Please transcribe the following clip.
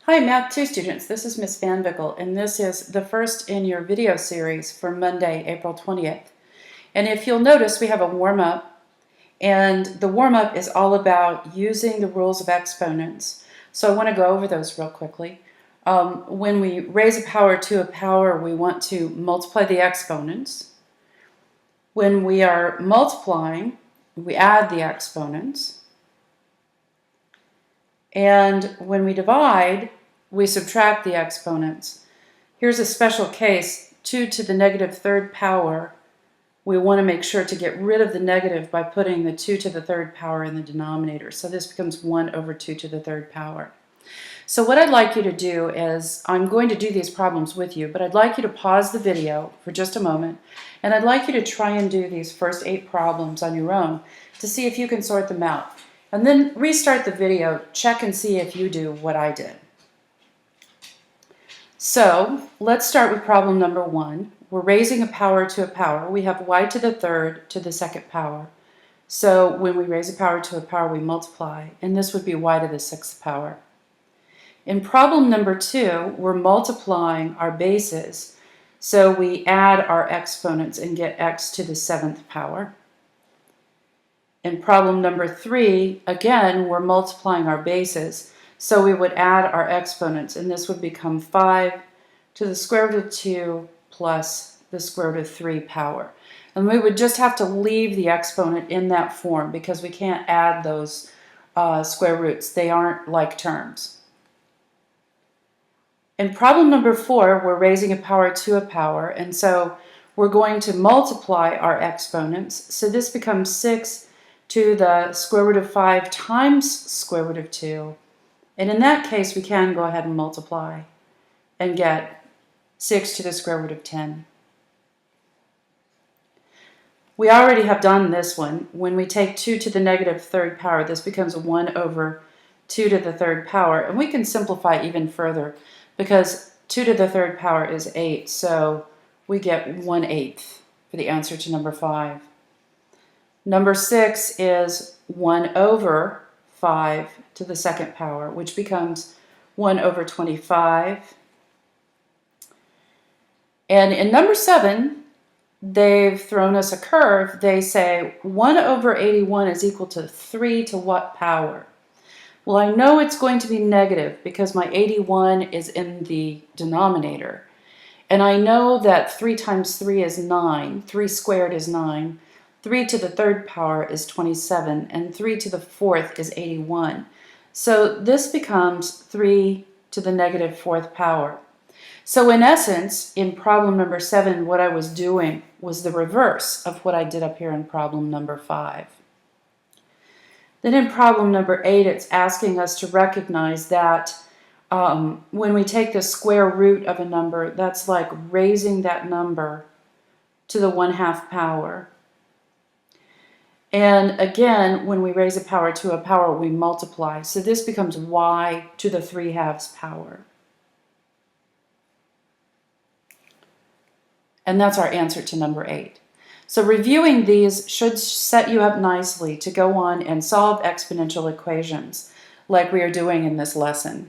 Hi Math 2 students, this is Miss Van Vickle, and this is the first in your video series for Monday, April 20th. And if you'll notice, we have a warm-up, and the warm-up is all about using the rules of exponents. So I want to go over those real quickly. When we raise a power to a power, we want to multiply the exponents. When we are multiplying, we add the exponents. And when we divide, we subtract the exponents. Here's a special case, 2 to the negative third power. We want to make sure to get rid of the negative by putting the 2 to the third power in the denominator. So this becomes 1 over 2 to the third power. So what I'd like you to do is, I'm going to do these problems with you, but I'd like you to pause the video for just a moment, and I'd like you to try and do these first 8 problems on your own to see if you can sort them out. And then restart the video, check and see if you do what I did. So let's start with problem number 1. We're raising a power to a power. We have y to the third to the second power. So when we raise a power to a power, we multiply, and this would be y to the sixth power. In problem number 2, we're multiplying our bases. So we add our exponents and get x to the 7th power. In problem number 3, again, we're multiplying our bases. So we would add our exponents, and this would become 5 to the square root of 2 plus the square root of 3 power. And we would just have to leave the exponent in that form because we can't add those square roots. They aren't like terms. In problem number 4, we're raising a power to a power, and so we're going to multiply our exponents. So this becomes 6 to the square root of 5 times square root of 2. And in that case, we can go ahead and multiply and get 6 to the square root of 10. We already have done this one. When we take 2 to the negative third power, this becomes 1 over 2 to the third power. And we can simplify even further because 2 to the third power is 8. So we get 1/8 for the answer to number 5. Number 6 is 1 over 5 to the second power, which becomes 1 over 25. And in number 7, they've thrown us a curve. They say 1 over 81 is equal to 3 to what power? Well, I know it's going to be negative because my 81 is in the denominator. And I know that 3 times 3 is 9. 3 squared is 9. 3 to the third power is 27, and 3 to the fourth is 81. So this becomes 3 to the negative fourth power. So in essence, in problem number 7, what I was doing was the reverse of what I did up here in problem number 5. Then in problem number 8, it's asking us to recognize that when we take the square root of a number, that's like raising that number to the 1/2 power. And again, when we raise a power to a power, we multiply. So this becomes y to the 3/2 power. And that's our answer to number 8. So reviewing these should set you up nicely to go on and solve exponential equations like we are doing in this lesson.